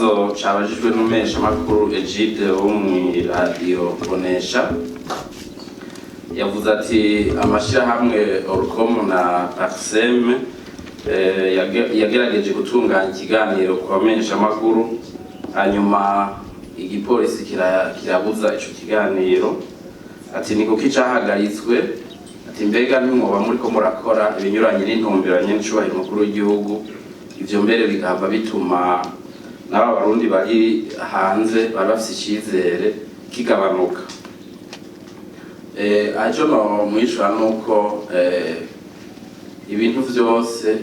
ikibazo cabajijwe n'umesha makuru Egide wo mu radio Bonesha yavuze ati amashirahamwe Orcom na Paxem yagerageje gutunganya ikiganiro ku bamenyesha makuru hanyuma igipolisi kirabuza ico kiganiro ati niko kicahagaritswe ati mbega nimwoba muriko murakora ibinyuranye n'intumbiranye n'icubahiro mukuru w'igihugu ivyo mbere bigahava bituma n'aba barundi bari hanze bari bafise icizere kigabanuka. Ajo no mwishura nuko ibintu vyose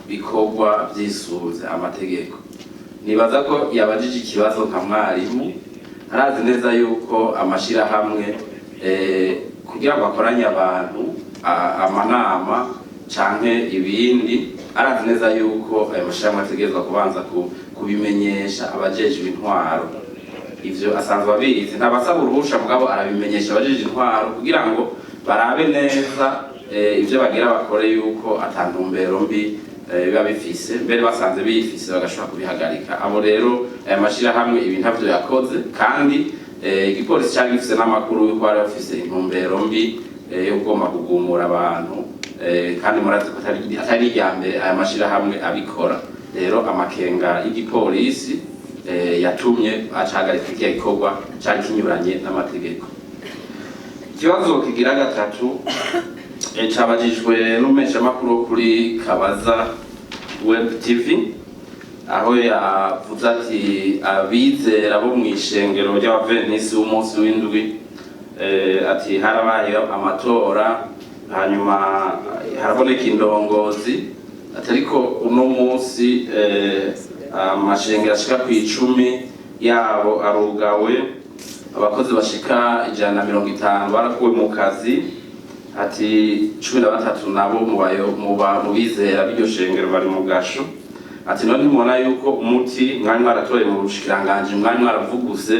bikorwa vyisuze amategeko. Nibaza ko yabajije ikibazo nka mwarimu arazi neza yuko amashirahamwe kugira ngo akoranye abantu amanama canke ibindi arazi neza yuko ayo mashirahamwe ategerezwa kubanza kubimenyesha abajejwe intwaro. Ivyo asanzwe abizi ntabasaba uruhusha mugabo arabimenyesha abajejwe intwaro kugira ngo barabe neza ivyo bagira bakore yuko atantumbero mbi biba bifise mbere basanze bifise bagashobora kubihagarika. Abo rero aya mashirahamwe ibintu ntavyo yakoze kandi igipolisi cyari gifise n'amakuru yuko bari bafise intumbero mbi yo kugomba kugumura abantu kandi murazi ko atari irya mbere aya mashirahamwe abikora. Rero amakenga y'igipolisi yatumye acahagarika ikiya gikorwa cari kinyuranye n'amategeko. Ikibazo kigira gatatu cabajijwe n'umesha makuru kuri Kabaza Web TV aho yavuze ati abizera bo mw'ishengero ry'Abadventisi b'umunsi w'indwi ati harabaye amatora hanyuma haraboneka indongozi atariko uno munsi amashengero ashika ku10 yabo arugawe abakozi bashika 150 barakuwe mu kazi ati 13 nabo mu bizera b'iryo shengero bari mu gasho. Ati none mubona yuko umuti mwari mwaratoye mu bushikiranganje mwari mwaravuguse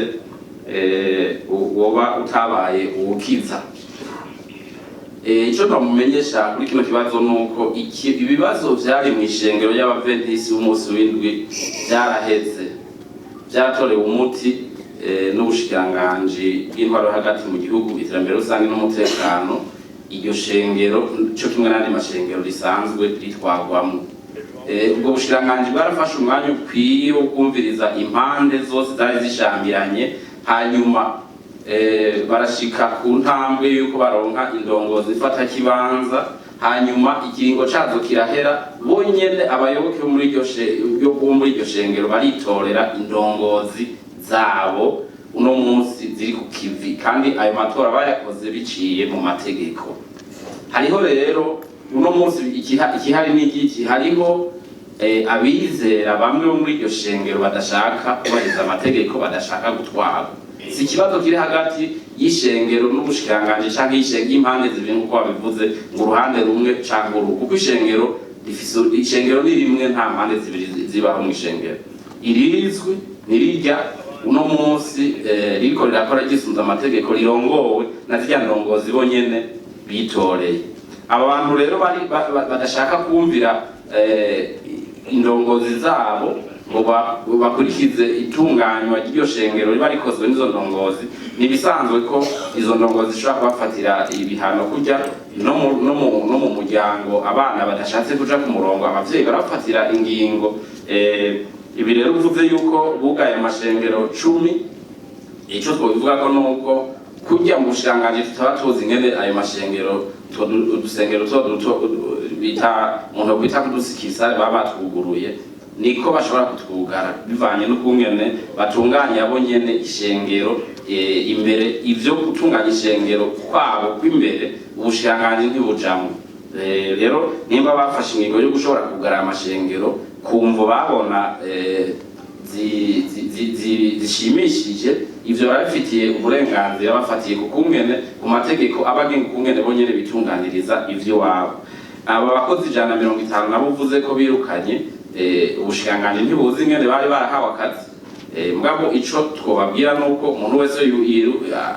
woba utabaye uwukiza. Ico namumenyesha kuri kino kibazo nuko ibibazo vyari mw'ishengero y'Abadventisi b'umunsi w'indwi vyaraheze vyaratorewe umuti n'ubushikiranganje bw'intwaro hagati mu gihugu iterambere rusange n'umutekano. Iryo shengero cyo kimwe n'andi mashengero risanzwe ritwagwamo. Ubwo bushikiranganje bwarafashe umwanya ukwiye wo kumviriza impande zose zari zishambiranye hanyuma barashika ku ntambwe yuko baronka indongozi ifata kibanza hanyuma ikiringo cazo kirahera bonyene abayoboke bo muri iryo shengero baritorera indongozi zabo uno munsi ziri ku kivi kandi ayo matora bayakoze biciye mu mategeko. Hariho rero uno munsi ikihari n'igiki hariho abizera bamwe bo muri iryo shengero badashaka kubahiriza amategeko badashaka gutwara. Si ikibazo kiri hagati y'ishengero n'ubushikiranganje canke y'impande zibiri nkuko babivuze ngo uruhande rumwe canke uruhu kuko ishengero ni rimwe nta mpande zibiri zibaho mw'ishengero irizwi nirirya uno munsi ririko rirakora gisunza amategeko rirongowe na zirya ndongozi bonyene bitoreye. Aba bantu rero badashaka kumvira indongozi zabo ngo bakurikize itunganywa ry'iryo shengero riba rikozwe n'izo ndongozi. Nibisanzwe ko izo ndongozi zishobora kubafatira ibihano kurya no mu muryango abana badashatse kuja ku murongo abavyeyi barafatira ingingo. Ibi rero uvuze yuko bugaye amashengero 10 ico twobivuga ko nuko kurya mu bushanganje tutaba tuzi ngene ayo mashengero udusengero bita umuntu kwita kudusikisa baba twuguruye niko bashobora kutwugara bivanye n'ukungene batunganya abo nyene ishengero imbere. Ivyo gutunganya ishengero kwabo kw'imbere ubushanganje ntibujamwe. Rero nimba bafashe ingingo yo gushobora kugara amashengero kumvo babona zishimishije ivyo barabifitiye uburenganzira bafatiye kukungene ku mategeko abagenga kungene bonyene bitunganiriza ivyo wabo. Aba bakozi 150 nabo uvuze ko birukanye ubushikanganje ntibuzi ingene bari barahawe akazi. Mugabo ico twobabwira nuko umuntu wese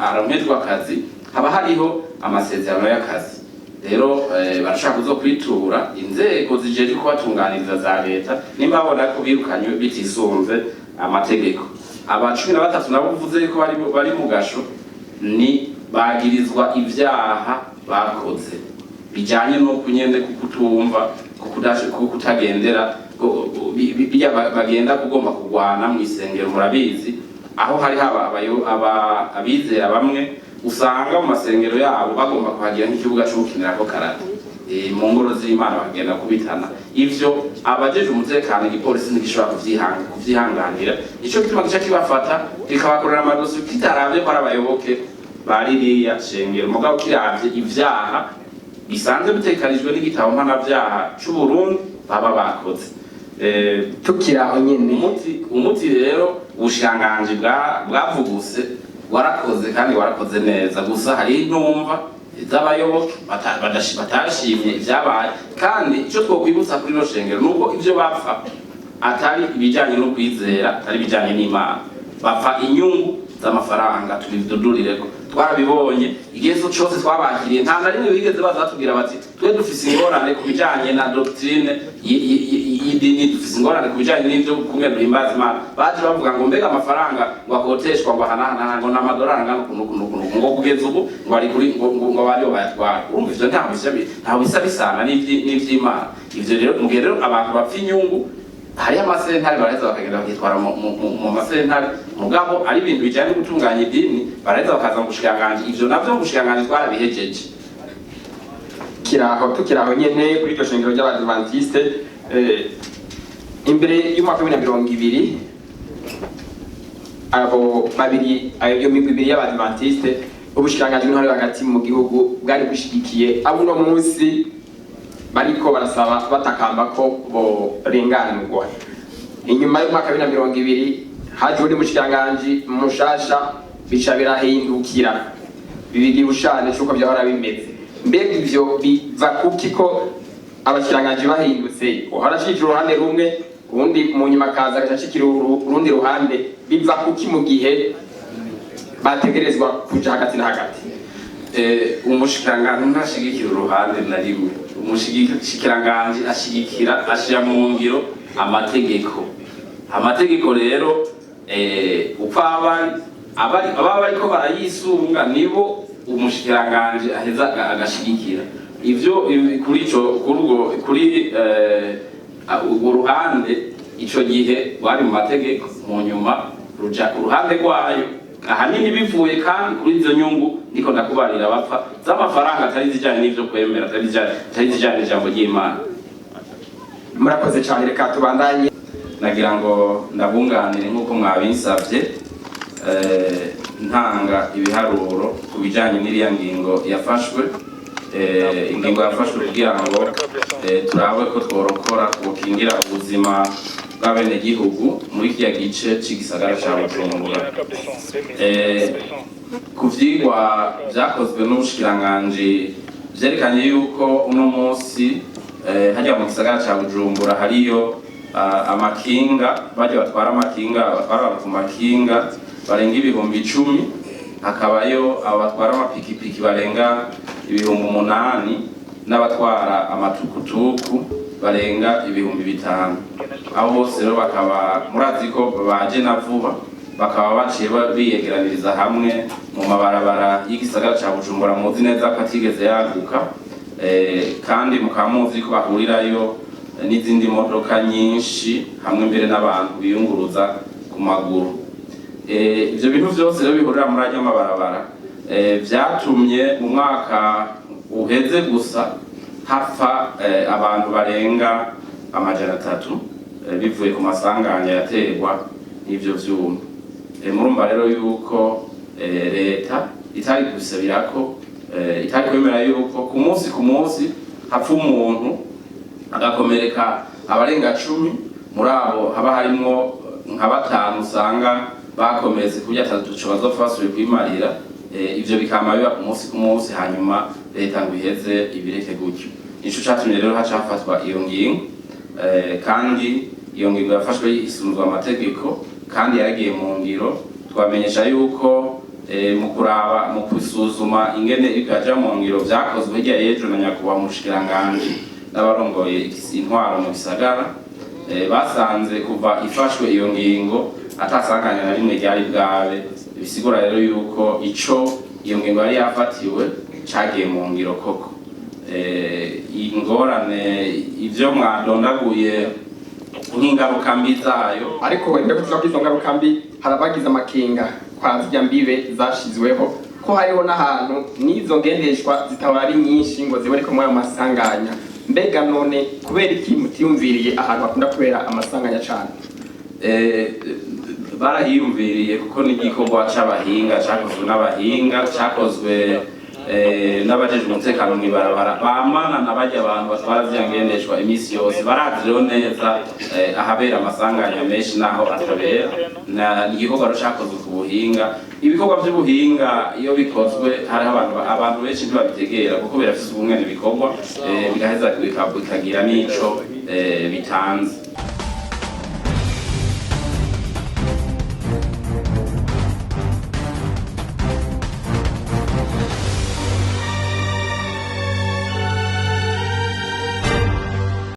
aronkejwe akazi haba hariho amasezerano y'akazi. Rero barashaka kuzokwitura inzego zijeje kubatunganiriza za leta nimba babona ko birukanywe bitisunze amategeko. Aba 13 nabo uvuze ko bari mu gasho ni bagirizwa ivyaha bakoze bijanye no kunyende kukutumva kutagendera bijya bagenda kugomba kugwana mu isengero murabizi aho hari abizera bamwe usanga mu masengero yabo bagomba kuhagira nk'ikibuga cyo gukinirako karate mu ngoro z'Imana bagenda kubitana ivyo abajeje umutekano igipolisi ntigishobora kuvyihanganira ico gituma gica kibafata kikabakorera amadosi kitaravye ko ari abayoboke baririya shengero mugabo kiravye ivyaha bisanzwe bitekanijwe n'igitabo mpanavyaha c'u Burundi baba bakoze. Tukiraho nyene umuti rero ubushanganje bwavuguse warakoze kandi warakoze neza gusa hari intumva z'abayoboke batashimye ivyabaye kandi ico twokwibutsa kuri no shengero nuko ivyo bapfa atari ibijanye no kwizera atari ibijanye n'Imana bapfa inyungu z'amafaranga tubidudurireko twarabibonye igihe cyose twabakiriye nta na rimwe bigeze bazatubwira bati twe dufise ingorane ku bijanye na doctrine y'idini dufise ingorane ku bijanye n'ivyo kumwe duhimbaza Imana baje bavuga ngo mbega amafaranga ngo akoteshwa ngo hanahana ngo n'amadolari ngano ngo kugeza ubu ngo ari kuri ngo bari bayatwara urumva ivyo nta bisabisana n'ivy'Imana ivyo rero mugihe rero abantu bapfa inyungu hari amasentare baraheza bakagenda bakitwara mu masentare mugabo ari ibintu bijanye no gutunganya idini baraheza bakaza mu bushikanganje ivyo navyo mu bushikanganje twarabihejeje. Tukiraho nyene kuri iryo shengero ry'Abadventiste imbere y'umwaka wa 2020 abo babiri ayo migwi ibiri y'Abadventiste ubushikanganje n'intwari hagati mu gihugu bwari bushigikiye abo no munsi bariko barasaba batakamba ko borenganurwa. Inyuma y'umwaka wa 2020 haje undi mushikanganje mushasha bica birahindukira bibiri ushane cyuko byahora bimeze. Mbega ivyo biva kuki ko abashikanganje bahindutse harashikira uruhande rumwe ubundi mu nyuma kaza gashikira urundi ruhande biva kuki mu gihe bategerezwa kuja hagati na hagati? Umushikanganje ntashigikira uruhande na rimwe umushikiranganje ashigikira ashira mu ngiro amategeko rero uko abari bariko barayisunga nibo umushikiranganje aheza agashigikira ivyo kuri uruhande ico gihe wari mu mategeko mu nyuma ruja ku ruhande rwayo ahanini bivuye kandi kuri izo nyungu niko ndakubarira bapfa z'amafaranga atari zijanye n'ivyo kwemera atari zijanye n'ijambo ry'Imana. Murakoze cyane reka tubandanye nagira ngo ndabunganire nk'uko mwabinsavye ntanga ibiharuro ku bijanye n'iriya ngingo yafashwe ingingo yafashwe kugira ngo turabe ko tworokora gukingira ubuzima bw'abene gihugu muri kiya gice c'igisagara ca Bujumbura. Ku vyigwa vyakozwe n'ubushikiranganje vyerekanye yuko uno munsi hajya mu gisagara ca Bujumbura hariyo amakinga baje batwara ku makinga barenga ibihumbi 10 hakabayo abatwara amapikipiki barenga ibihumbi 8 n'abatwara amatukutuku barenga ibihumbi 5 aho bose rero bakaba murazi ko baje na vuba bakaba baciye biyegeraniriza hamwe mu mabarabara y'igisagara ca Bujumbura muzi neza ko atigeze yaguka kandi mukamuzi ko bahurirayo n'izindi modoka nyinshi hamwe mbere n'abantu biyunguruza ku maguru. Ivyo bintu vyose rero bihurira muri ayo mabarabara vyatumye mu mwaka uheze gusa hapfa abantu barenga 300 bivuye ku masanganya yaterwa n'ivyo vyuma. Murumva rero yuko leta itari gusabirako itari kwemera yuko ku munsi hapfa umuntu agakomereka abarenga 10 muri abo haba harimwo nka 5 usanga bakomeze kuburyo atatuco bazofasubira kwimarira ivyo bikama biba ku munsi hanyuma leta ngo iheze ibireke gutyo. Ico catumye rero hacafatwa iyo ngingo kandi iyo ngingo yafashwe isunzwe amategeko kandi yaragiye mu ngiro twamenyesha yuko mu kuraba mu kusuzuma ingene ikaja mu ngiro vyakozwe hirya y'ejo na nyakubahwa mushikiranganje n'abarongoye intwaro mu gisagara basanze kuva ifashwe iyo ngingo atasanganya na rimwe ryari bwabe, bisigura rero yuko iyo ngingo yari yafatiwe cagiye mu ngiro koko. Ingorane ivyo mwadondaguye nk'ingaruka mbi zayo, ariko wende kuvuga ko izo ngaruka mbi harabagize amakenga kwa zirya mbibe zashizweho ko hariho n'ahantu n'izo ngendeshwa zitahora ari nyinshi ngo ziboneke muri ayo masanganya. Mbega none kubera iki mutiyumviriye ahantu hakunda kubera amasanganya cane? Barahiyumviriye kuko n'igikorwa c'abahinga cakozwe n'abahinga, cakozwe n'abajejwe umutekano mw'ibarabara bamana n'abajya abantu batwara vyangendeshwa imisi yose, barazi rero neza ahabera amasanganya menshi naho atabera. Igikorwa cakozwe ku buhinga. Ibikorwa vy'ubuhinga iyo bikozwe hariho abantu benshi ntibabitegera kuko birafise ubumwe n'ibikorwa bigaheza bikagira n'ico bitanze.